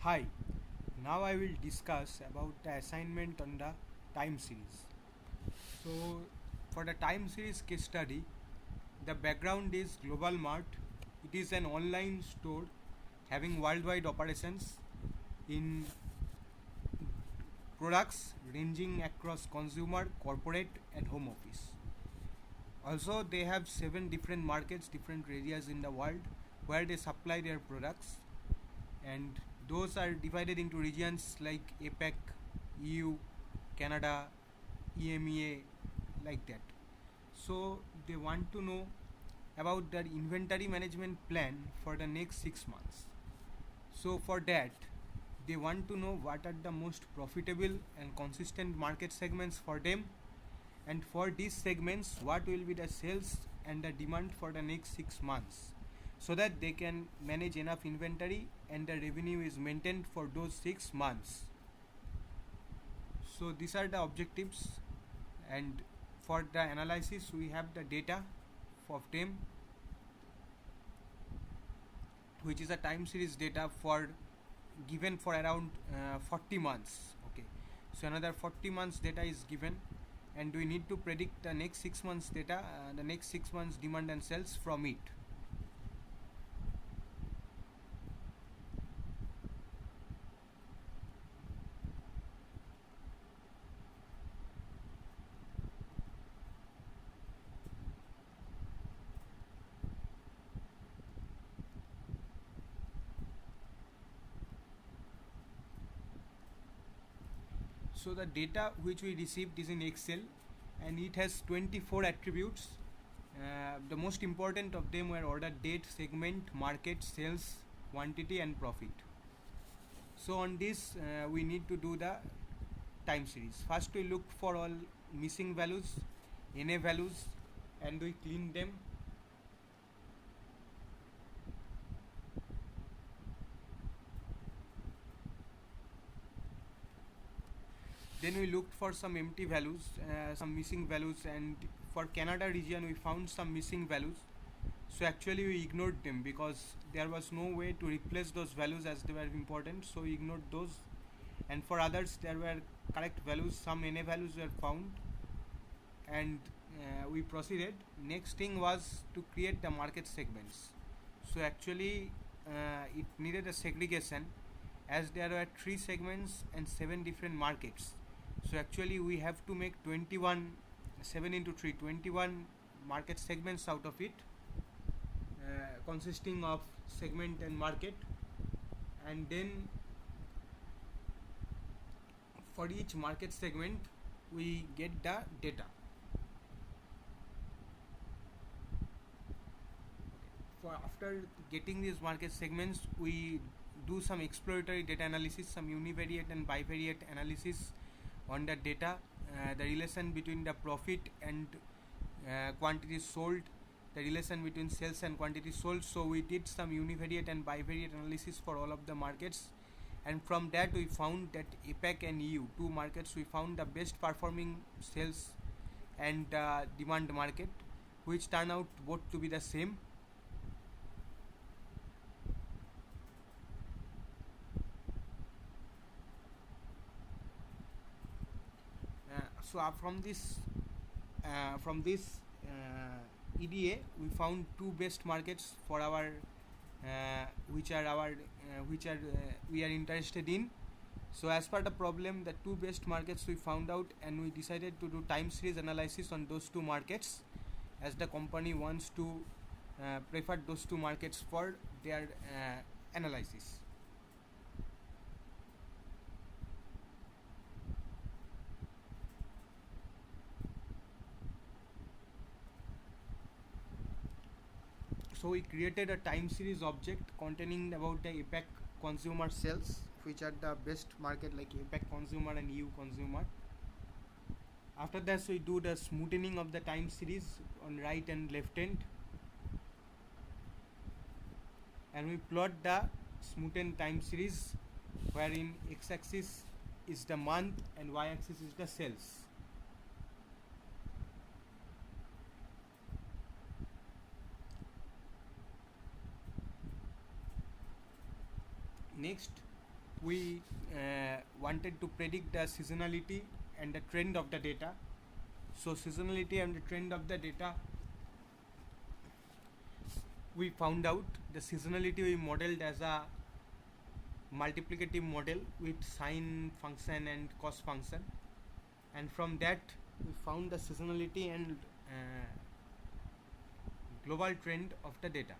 Hi, now I will discuss about the assignment on the time series. So, for the time series case study, the background is Global Mart. It is an online store having worldwide operations in products ranging across consumer, corporate, and home office. Also, they have 7 different markets, different areas in the world where they supply their products, and those are divided into regions like APEC, EU, Canada, EMEA, like that. So they want to know about their inventory management plan for the next 6 months. So for that, they want to know what are the most profitable and consistent market segments for them, and for these segments, what will be the sales and the demand for the next 6 months, so that they can manage enough inventory and the revenue is maintained for those 6 months. So these are the objectives, and for the analysis we have the data of them, which is a time series data for given for around 40 months. Okay, so another 40 months data is given, and we need to predict the next 6 months data, the next 6 months demand and sales from it. So the data which we received is in Excel, and it has 24 attributes. The most important of them were order date, segment, market, sales, quantity, and profit. So on this, we need to do the time series. First, we look for all missing values, NA values, and we clean them. Then we looked for some empty values, some missing values, and for Canada region we found some missing values. So actually we ignored them because there was no way to replace those values as they were important, so we ignored those. And for others there were correct values, some NA values were found, and we proceeded. Next thing was to create the market segments. So actually it needed a segregation, as there were 3 segments and 7 different markets. So actually we have to make 21, 7 into 3, 21 market segments out of it, consisting of segment and market. And then for each market segment we get the data. For after getting these market segments, we do some exploratory data analysis, some univariate and bivariate analysis on the data, the relation between the profit and quantity sold, the relation between sales and quantity sold. So we did some univariate and bivariate analysis for all of the markets, and from that we found that APEC and EU, 2 markets, we found the best performing sales and demand market, which turned out both to be the same. So from this EDA we found 2 best markets for our which are we are interested in. So as per the problem, the 2 best markets we found out, and we decided to do time series analysis on those 2 markets, as the company wants to prefer those 2 markets for their analysis. So we created a time series object containing about the APEC consumer sales, which are the best market like APEC consumer and EU consumer. After that, we do the smoothing of the time series on right and left hand, and we plot the smoothened time series, wherein x-axis is the month and y-axis is the sales. Next, we wanted to predict the seasonality and the trend of the data. So seasonality and the trend of the data, we found out the seasonality we modeled as a multiplicative model with sine function and cos function, and from that we found the seasonality and global trend of the data.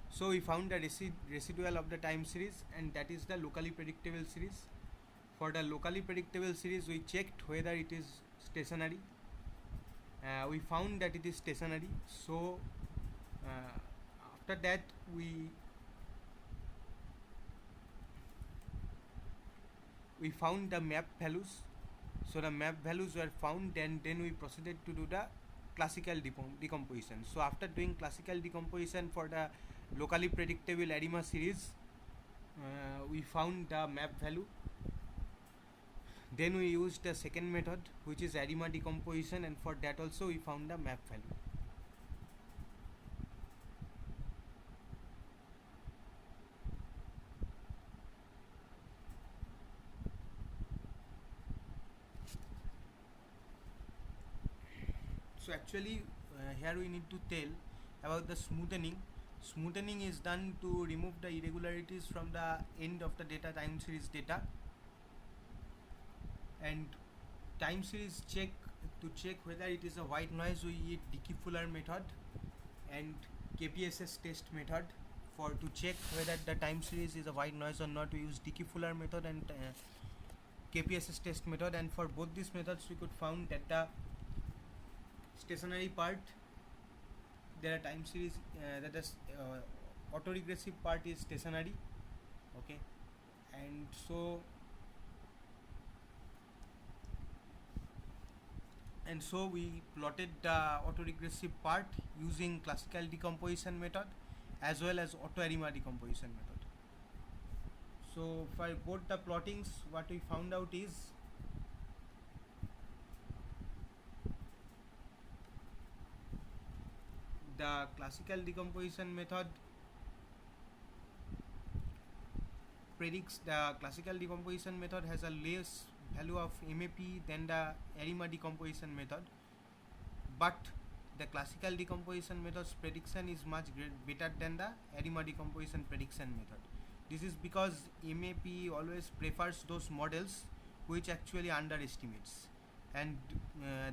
So we found the residual of the time series, and that is the locally predictable series. For the locally predictable series, we checked whether it is stationary. We found that it is stationary. So after that we found the map values. So the map values were found, and then we proceeded to do the classical decomposition. So after doing classical decomposition for the locally predictable ARIMA series, we found the map value. Then we used the second method, which is ARIMA decomposition, and for that also we found the map value. So actually here we need to tell about the smoothing. Smoothing is done to remove the irregularities from the end of the data time series data, and time series check whether it is a white noise, we use Dickey-Fuller method and KPSS test method. For to check whether the time series is a white noise or not, we use Dickey-Fuller method and KPSS test method, and for both these methods we could found that the stationary part, there are time series that is autoregressive part is stationary, okay, and so we plotted the autoregressive part using classical decomposition method as well as auto-ARIMA decomposition method. So for both the plottings, what we found out is the classical decomposition method predicts, the classical decomposition method has a less value of MAP than the ARIMA decomposition method, but the classical decomposition method's prediction is much better than the ARIMA decomposition prediction method. This is because MAP always prefers those models which actually underestimates, and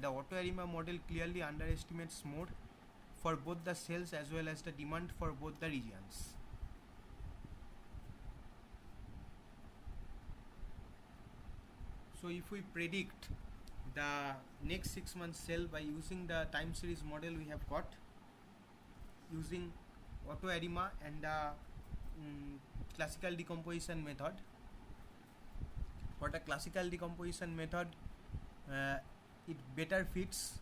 the auto-ARIMA model clearly underestimates more for both the cells as well as the demand for both the regions. So if we predict the next 6 months sale by using the time series model we have got using auto-ARIMA and the classical decomposition method. For the classical decomposition method, it better fits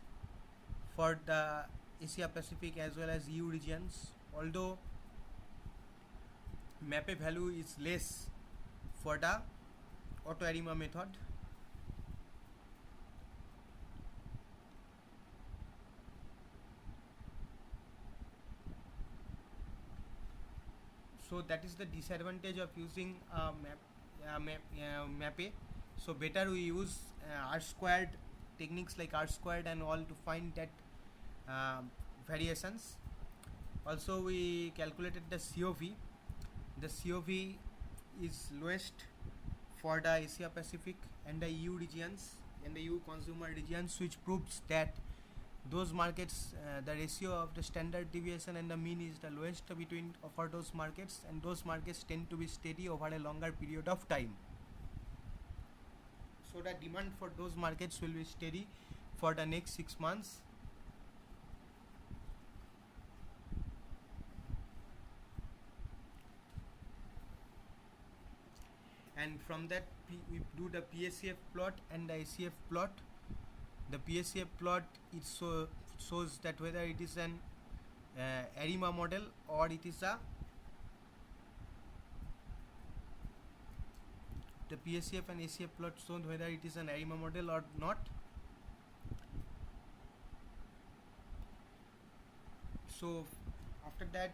for the Asia Pacific as well as EU regions, although MAPE value is less for the auto-ARIMA method. So that is the disadvantage of using MAPE. So better we use R squared techniques like R squared and all to find that variations. Also we calculated the COV. The COV is lowest for the Asia Pacific and the EU regions and the EU consumer regions, which proves that those markets, the ratio of the standard deviation and the mean is the lowest between for those markets, and those markets tend to be steady over a longer period of time. So the demand for those markets will be steady for the next 6 months. And from that we do the PSCF plot and the ACF plot. The PSCF plot, it shows that whether it is an ARIMA model or it is a the PSCF and ACF plot shown whether it is an ARIMA model or not. So after after that,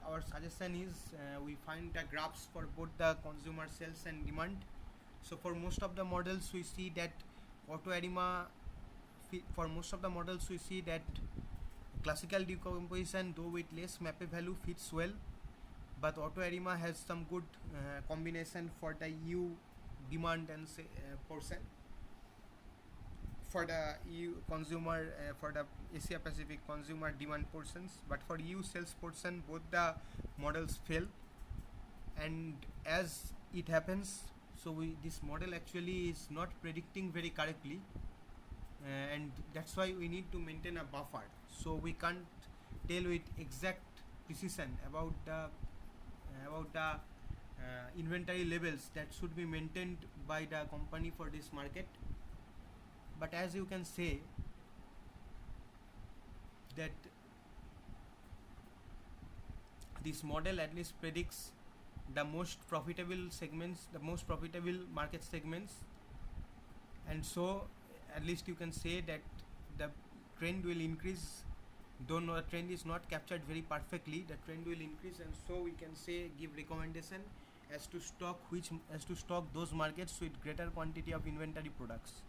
our suggestion is we find the graphs for both the consumer sales and demand. So for most of the models we see that autoarima, for most of the models we see that classical decomposition, though with less MAPE value, fits well, but autoarima has some good combination for the EU demand and portion, for the EU consumer, for the Asia Pacific consumer demand portions, but for EU sales portion both the models fail. And as it happens, so this model actually is not predicting very correctly, and that's why we need to maintain a buffer, so we can't tell with exact precision about the inventory levels that should be maintained by the company for this market. But as you can say that this model at least predicts the most profitable segments, the most profitable market segments, and so at least you can say that the trend will increase, though no, the trend is not captured very perfectly, the trend will increase, and so we can say give recommendation as to stock those markets with greater quantity of inventory products.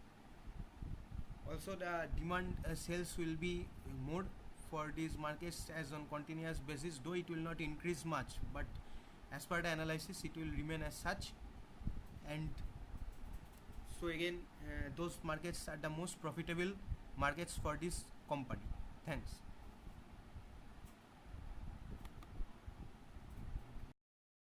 Also the demand sales will be more for these markets as on continuous basis, though it will not increase much, but as per the analysis it will remain as such. And so again those markets are the most profitable markets for this company. Thanks.